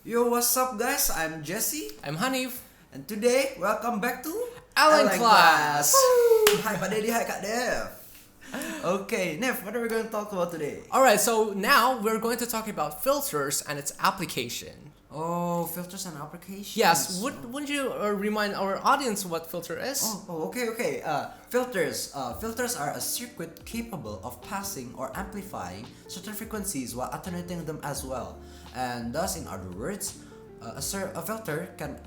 Yo, what's up, guys? I'm Jesse, I'm Hanif. and today, welcome back to Ellen Class. Hi, Pak Dedi. Hi, Kak Dev. Okay, Nev, what are we going to talk about today? Alright, so now we're going to talk about filters and its application. Oh, filters and applications. Yes, wouldn't you remind our audience what filter is? Okay. Filters are a circuit capable of passing or amplifying certain frequencies while attenuating them as well. And thus, in other words, a filter can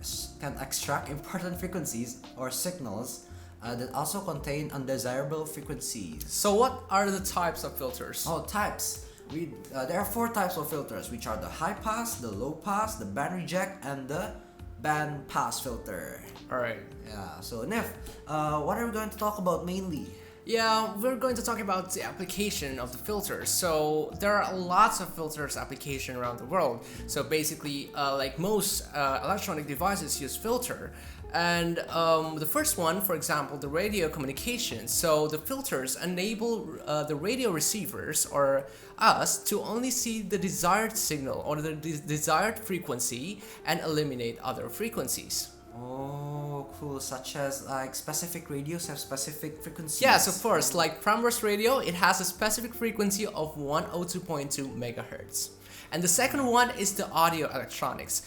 extract important frequencies or signals that also contain undesirable frequencies. So what are the types of filters? Oh, types. There are four types of filters, which are the high pass, the low pass, the band reject, and the band pass filter. Alright. Yeah. So Nev, what are we going to talk about mainly? Yeah, we're going to talk about the application of the filters. So there are lots of filters application around the world. So basically, like most electronic devices use filter. And the first one, for example, the radio communication. So the filters enable the radio receivers or us to only see the desired signal or the desired frequency and eliminate other frequencies. Oh, cool. Such as like specific radios have specific frequencies. Yes, of course. Like Primrose radio, it has a specific frequency of 102.2 megahertz. And the second one is the audio electronics.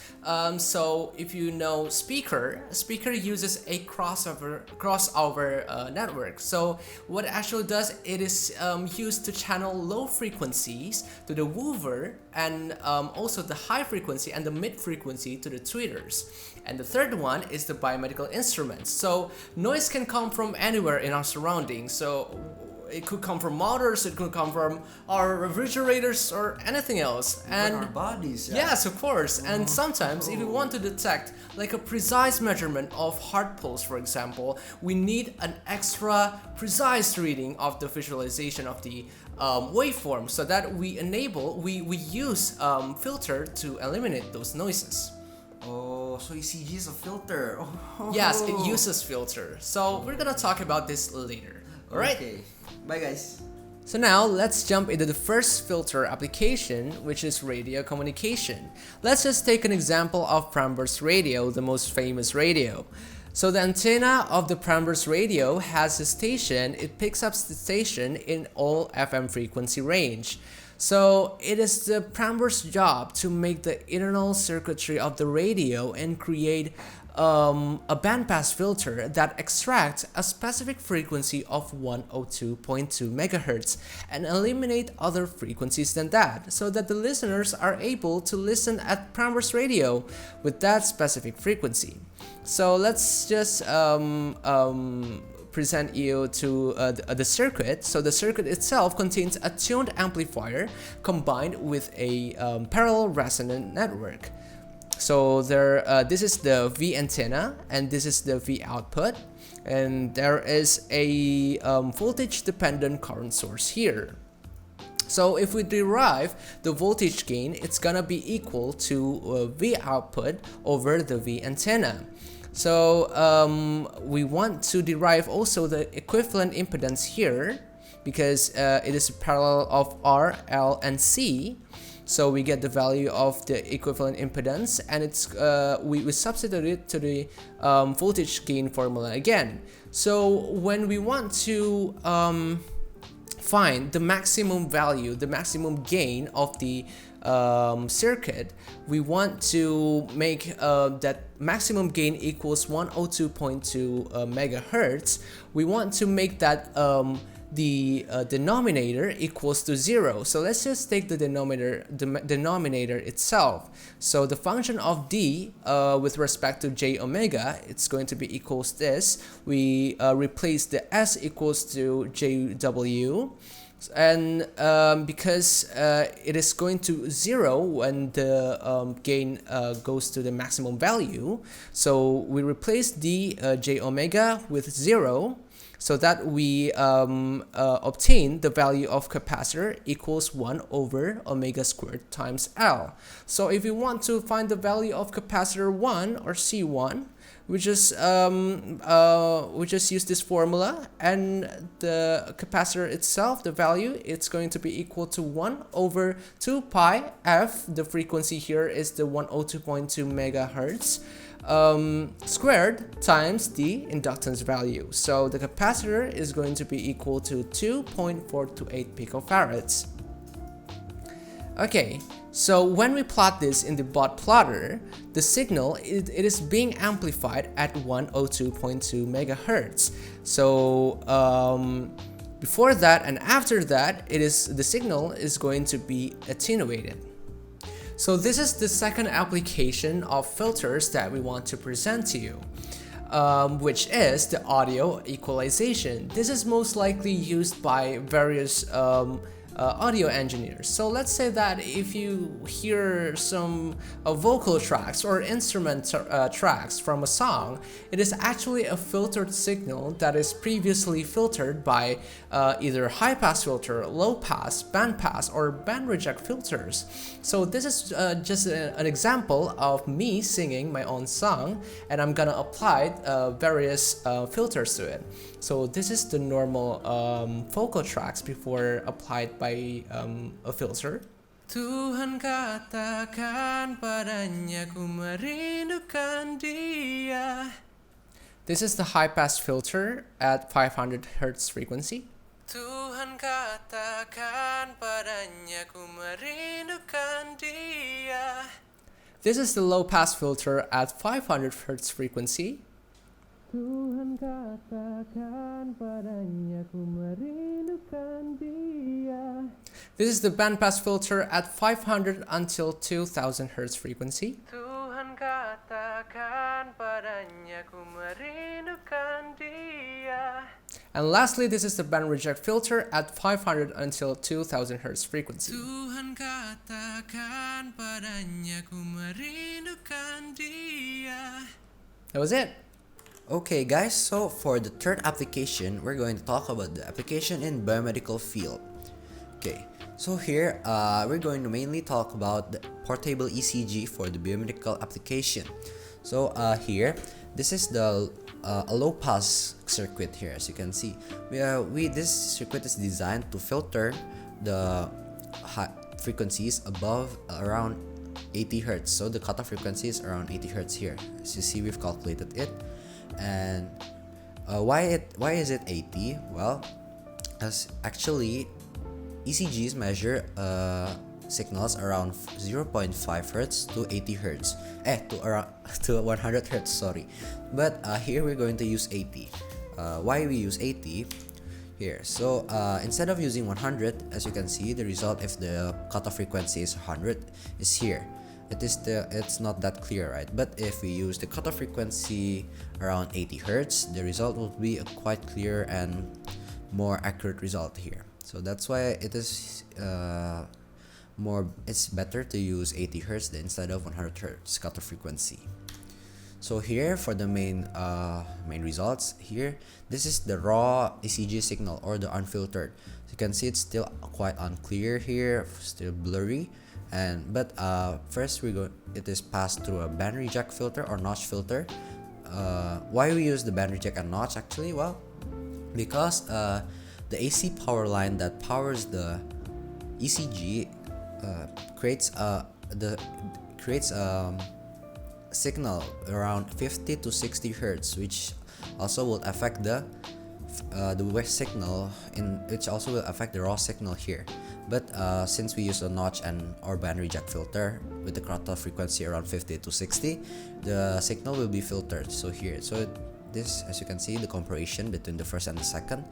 So if you know speaker uses a crossover network. So what it actually does, it is used to channel low frequencies to the woofer and also the high frequency and the mid frequency to the tweeters. And the third one is the biomedical instruments. So noise can come from anywhere in our surroundings. So it could come from motors, it could come from our refrigerators or anything else. And our bodies. Yeah. Yes, of course. And sometimes if we want to detect like a precise measurement of heart pulse, for example, we need an extra precise reading of the visualization of the waveform, so that we use filter to eliminate those noises. Oh, so ECG is a filter. Oh. Yes, it uses filter. So we're gonna talk about this later. Alright? Okay. Bye, guys. So now let's jump into the first filter application, which is radio communication. Let's just take an example of Primrose radio, the most famous radio. So the antenna of the Primrose radio has a station. It picks up the station in all FM frequency range. So it is the Primrose job to make the internal circuitry of the radio and create a bandpass filter that extracts a specific frequency of 102.2 megahertz and eliminate other frequencies than that, so that the listeners are able to listen at Primrose radio with that specific frequency. So let's just present you to the circuit. So the circuit itself contains a tuned amplifier combined with a parallel resonant network. So this is the V antenna and this is the V output, and there is a voltage dependent current source here. So if we derive the voltage gain, it's gonna be equal to V output over the V antenna. So we want to derive also the equivalent impedance here, because it is a parallel of R, L, and C. So we get the value of the equivalent impedance, and it's we substitute it to the voltage gain formula again. So when we want to find the maximum value, the maximum gain of the circuit, we want to make that maximum gain equals 102.2 megahertz. We want to make that the denominator equals to 0. So let's just take the denominator itself. So the function of d with respect to j omega, it's going to be equals this. We replace the s equals to jw, and because it is going to 0 when the gain goes to the maximum value, so we replace the j omega with 0, so that we obtain the value of capacitor equals 1 over omega squared times L. So if you want to find the value of capacitor 1 or C1, we just use this formula, and the capacitor itself, the value, it's going to be equal to 1 over 2 pi f. The frequency here is the 102.2 megahertz squared times the inductance value. So the capacitor is going to be equal to 2.428 picofarads. Okay, so when we plot this in the bot plotter, the signal it is being amplified at 102.2 megahertz. So before that and after that, the signal is going to be attenuated. So this is the second application of filters that we want to present to you, which is the audio equalization. This is most likely used by various audio engineers. So let's say that if you hear some vocal tracks or instrument tracks from a song, it is actually a filtered signal that is previously filtered by either high pass filter, low pass, band pass, or band reject filters. So this is just an example of me singing my own song, and I'm gonna apply various filters to it. So this is the normal vocal tracks before applied by a filter. Tuhan katakan padanya ku merindukan dia. This is the high pass filter at 500 Hz frequency. Tuhan katakan padanya ku merindukan dia. This is the low pass filter at 500 Hz frequency. Tuhan katakan padanya ku merindukan dia. This is the bandpass filter at 500 until 2000 Hz frequency. Tuhan katakan padanya ku merindukan dia. And lastly, this is the band reject filter at 500 until 2000 Hz frequency. Tuhan katakan padanya ku merindukan dia. That was it. Okay guys, so for the third application, we're going to talk about the application in biomedical field. Okay, so here we're going to mainly talk about the portable ECG for the biomedical application. So here, this is the a low pass circuit here. As you can see, this circuit is designed to filter the high frequencies above around 80 Hertz. So the cutoff frequency is around 80 Hertz here. As you see, we've calculated it. And why is it 80? Well, as actually ECGs measure signals around 0.5 Hertz to 80 Hertz, to 100 Hertz, sorry. But here we're going to use 80. Why we use 80 here? So instead of using 100, as you can see, the result if the cutoff frequency is 100 is here. It's not that clear, right? But if we use the cutoff frequency around 80 Hertz, the result will be a quite clear and more accurate result here. So that's why it is it's better to use 80 Hertz instead of 100 Hertz cutoff frequency. So here for the main results here, this is the raw ECG signal or the unfiltered. So you can see it's still quite unclear here, still blurry. But first it is passed through a band reject filter or notch filter. Why we use the band reject and notch actually? Well, because the AC power line that powers the ECG creates a signal around 50 to 60 Hertz, which also will affect the wave signal which also will affect the raw signal here. But since we use a notch or band reject filter with the cutoff frequency around 50 to 60, the signal will be filtered. So here, this, as you can see, the comparison between the first and the second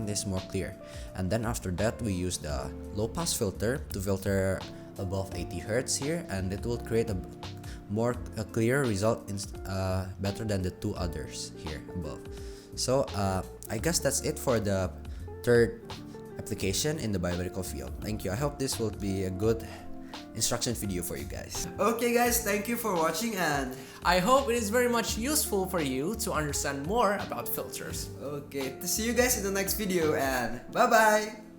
is more clear. And then after that, we use the low pass filter to filter above 80 Hertz here, and it will create a clearer result, better than the two others here above. So I guess that's it for the third application in the biomedical field. Thank you. I hope this will be a good instruction video for you guys. Okay guys, thank you for watching, and I hope it is very much useful for you to understand more about filters. Okay, to see you guys in the next video, and bye bye.